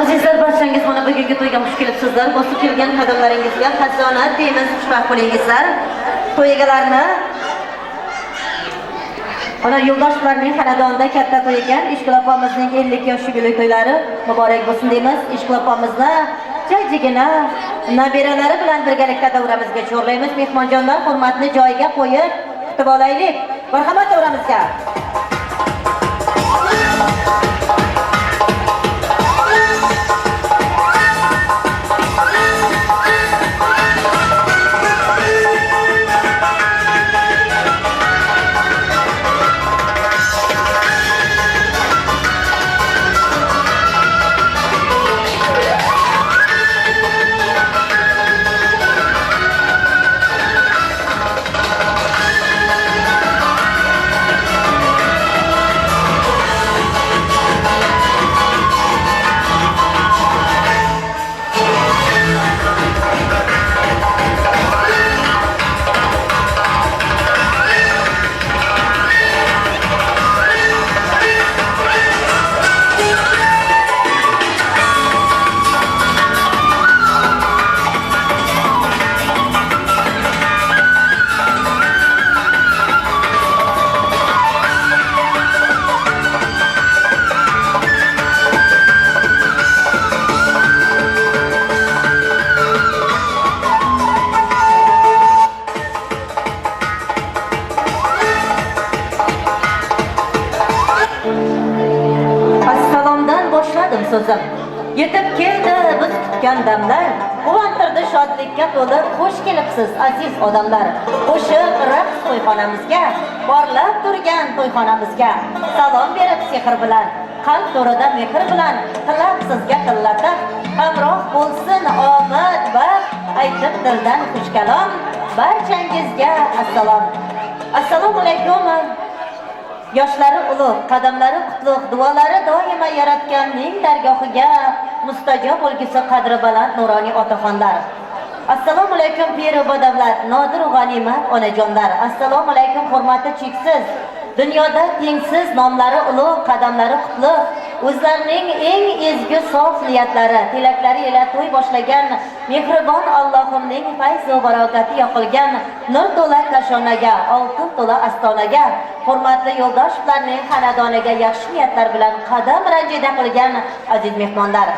Azizlar, barchangiz mana bugungi to'yga xush kelibsizlar. Bosib kelgan qadamlaringizga xazonat deymiz, xushvaqt bo'lingizlar. To'y egalarini ona yo'ldoshlarning xonadonida katta to'y ekan. Ishqilib opamizning 50 yosh yubiley to'ylari muborak bo'lsin deymiz. Ishqilib opamizni jajjigina nabiralari bilan birgalikda davramizga chorlaymiz. Mehmonjonlar hurmatni joyiga qo'yib kutib olaylik. Marhamat davramizga. So'zim yetib keldi biz kutgan damlar, quvontirdi shodlikka to'lib, xush kelibsiz aziz odamlar. Qo'shiq raqs to'yxonamizga, porlab turgan to'yxonamizga salom berib sehr bilan, qalb to'rida mehr bilan tilab sizga tillatib, hamroh bo'lsin omad va aytib dildan xush kalom. Barchangizga assalom. Assalomu alaykum. Yoshlari ulug', qadamlari qutlug', duolari doimo yaratganning dargohiga mustajob bo'lgisi qadri baland nuroniy otaxonlar. Assalomu alaykum pir va davlat, nodir g'animat onajonlar. Assalomu alaykum hurmati cheksiz, dunyoda tengsiz nomlari ulug', qadamlari qutlug', o'zlarining eng ezgu sof niyatlari, tilaklari ila to'y boshlagan mehribon Allohimning fayz va barakati yoqilgan nur to'la kashonaga, oltin to'la astonaga, hurmatli yo'ldoshlarning xonadoniga yaxshi niyatlar bilan qadam ranjida qilgan aziz mehmonlar.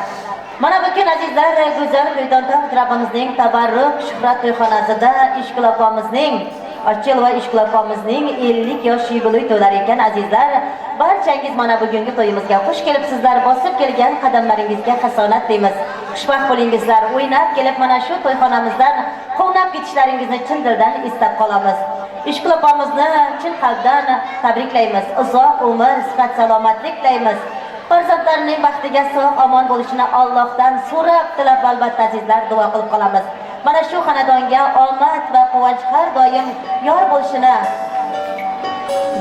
Mana bu kun azizlar, go'zal G'o'dontoq Rabbimizning tabarruk shuhrat to'yxonasida Ishqilib opamizning Ochil va Ishqilib opamizning 50 yosh yubiley to'ylari ekan azizlar. Barchangiz mana bugungi to'yimizga xush kelibsizlar. Bosib kelgan qadamlaringizga hasonat deymiz. Xushvaqt bo'lingizlar. O'ynab kelib mana shu to'yxonamizdan quvnab ketishlaringizni chin dildan istab qolamiz. Ishqilib opamizni chin qalbdan tabriklaymiz. Uzoq umr, sihat, salomatlik tilaymiz. Farzandlarining baxtiga sog' omon bo'lishini Allohdan so'rab, tilab albatta azizlar duo qilib qolamiz. Mana shu xonadonga omad va quvonch har doim yor bo'lishini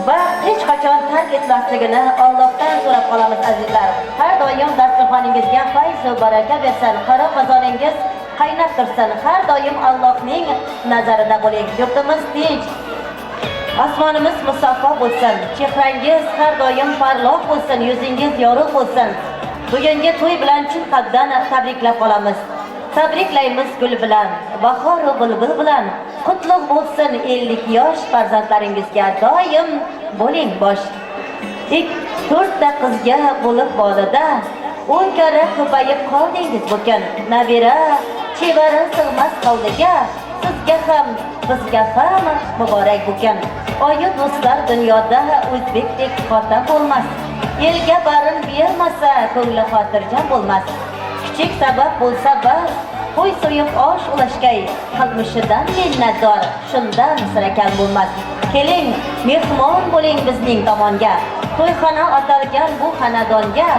va hech qachon tark etmasligini Allohdan so'rab qolamiz azizlar. Har doim dasturxoningizga fayz va baraka bersin, qora qozoningiz qaynab tursin. Har doim Allohning nazarida bo'ling. Yurtimiz tinch, osmonimiz musaffo bo'lsin, chehrangiz har doim porloq bo'lsin, yuzingiz yorug' bo'lsin. Bugungi to'y bilan chin qalbdan tabriklab qolamiz. Tabriklaymiz gul bilan, bahor va bulbul bilan. Qutlug' bo'lsin 50 yosh farzandlaringizga, doim bo'ling bosh. 4 ta qizga bo'lib bolida, 10 karra ko'payib qoldingiz bugun. Nabira, chevara sig'mas hovliga, sizga ham, bizga ham muborak bugun. Oyi do'stlar, dunyoda o'zbekdek xotin bo'lmas. Elga barin bermasa, ko'ngli xotirjam bo'lmas. Kichik sabab bo'lsa bas, qo'y so'yib osh ulashgay, qilmishidan minnatdor, shundan sira kam bo'lmas. Keling, mehmon bo'ling bizning tomonga, to'yxona atalgan bu xonadonga,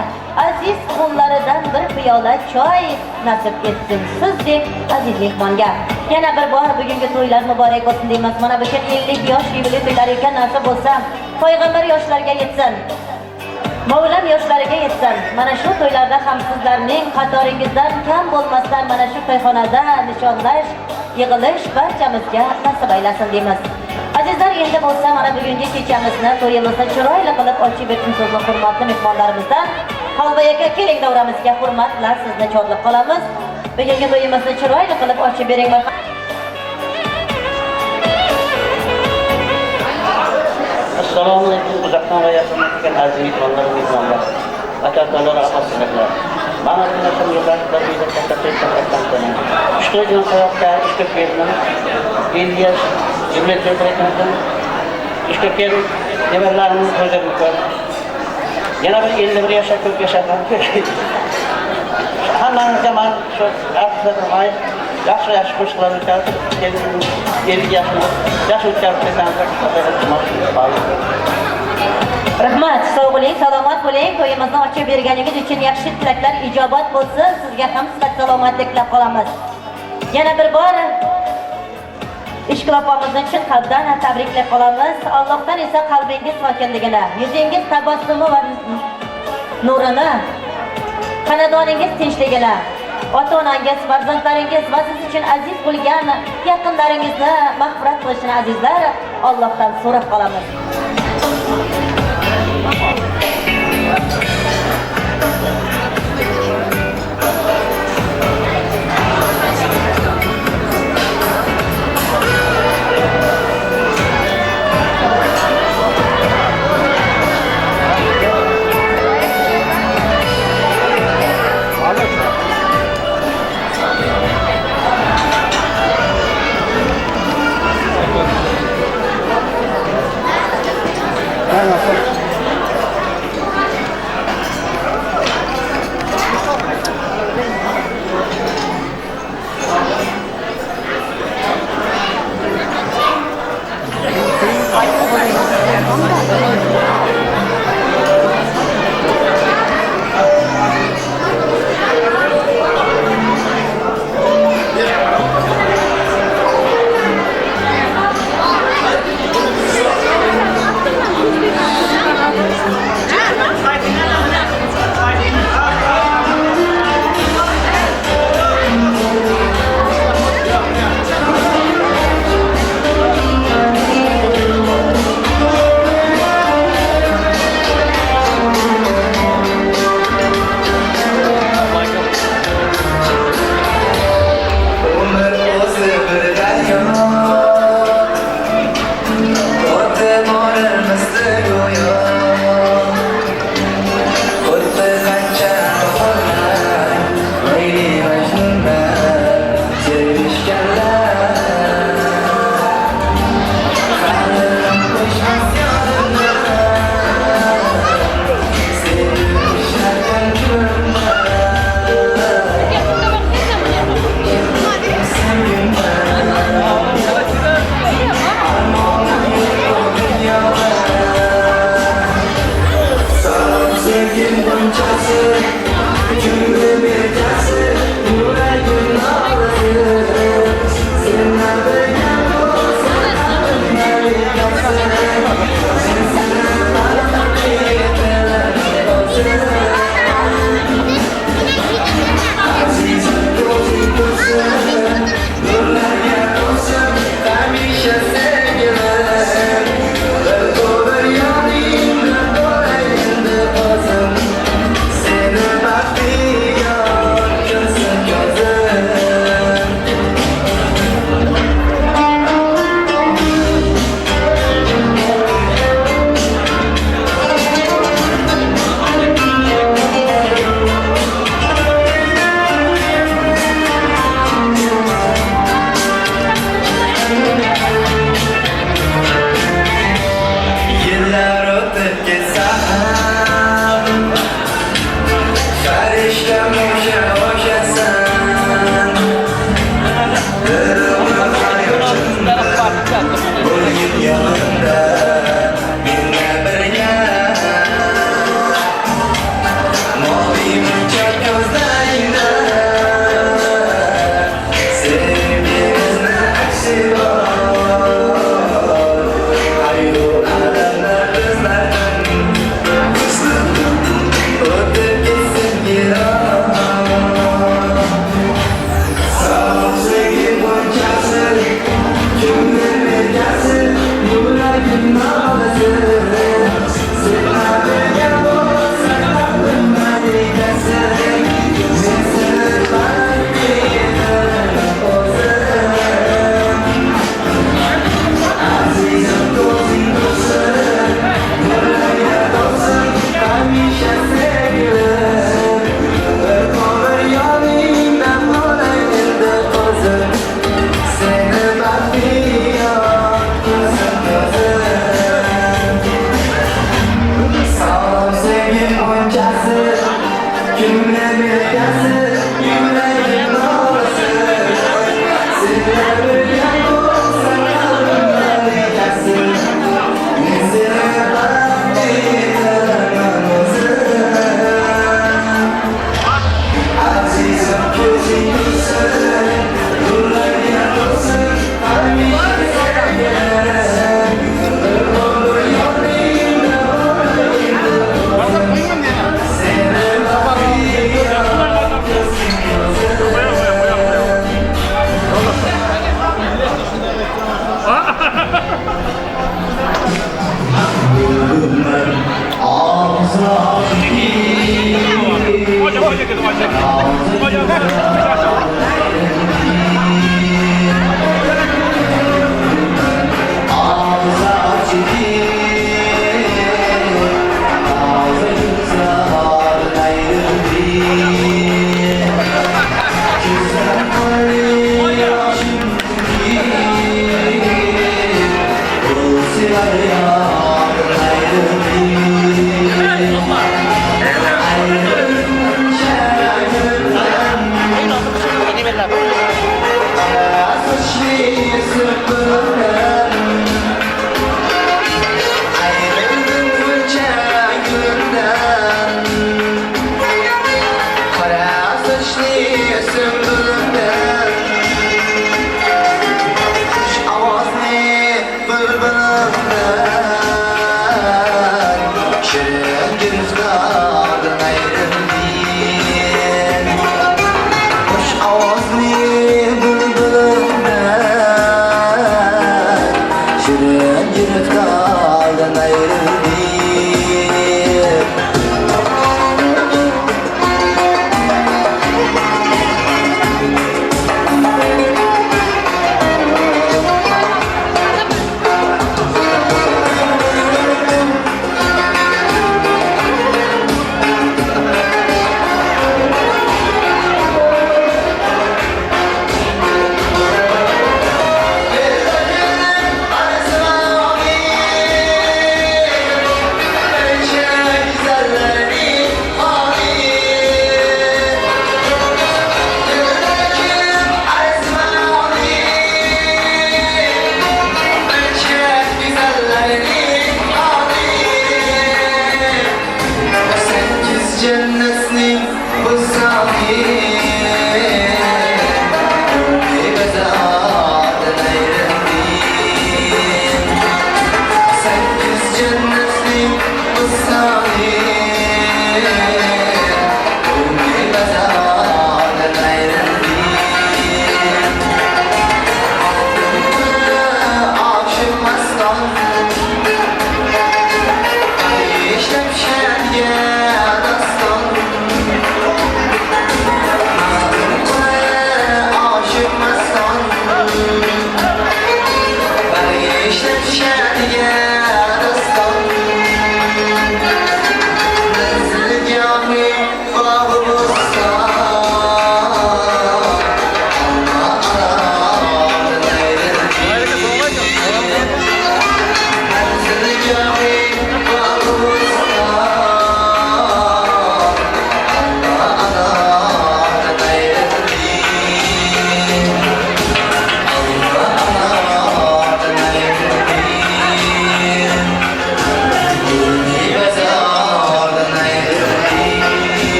aziz qo'llaridan bir piyola choy nasib etsin sizdek aziz mehmonga. Yana bir bor bugungi to'ylar muborak bo'lsin deymiz. Mana bu 50 yosh yubiley to'ylari ekan, nasib bo'lsa payg'ambar yoshlarga yetsin. Mavlam yoshlariga yetsin. Mana shu to'ylarda ham sizlarning qatoringizdan kam bo'lmasdan mana shu to'yxonada nishonlash, yig'ilish barchamizga nasib aylasin deymiz. Azizlar, endi bo'lsa mana bugungi kechamizni, to'yimizni chiroyli qilib ochib o'tgan so'zni hurmatli mehmonlarimizdan Xolboy aka, keling davramizga, hurmat bilan sizni chorlab qolamiz. Bugungi to'yimizni chiroyli qilib ochib bering. Assalomu alaykum, uzoqdan va yaqindan kelgan aziz mehmonlar, aka-ukalar, opa-singillar. Mana bu narsani yig'ilishda uyda katta-katta Ushbu jin hayotda ishga keldim. Endi jumladan ishga kelib, nevaralarimni ko'rdim. Yana bir 51 yoshga ko'p yashadim. Hammangizga men shu afzalmay yaxshi qo'shiqlar aytib, endi yaxshi Rahmat, sog' bo'ling, salomat bo'ling. To'yimizni ochib berganingiz uchun yaxshi tilaklar ijobat bo'lsin. Sizga ham sihat salomatlik tilab qolamiz. Yana bir bor ishqilopamizni chin qalbdan tabriklab qolamiz. Allohdan esa qalbingiz sokinligini, yuzingiz tabassumi va nurini, xonadoningiz tinchligini, ota-onangiz, farzandlaringiz va siz uchun aziz bo'lgan yaqinlaringizni mag'firat qilishini azizlar Allohdan so'rab qolamiz. Kara saçlı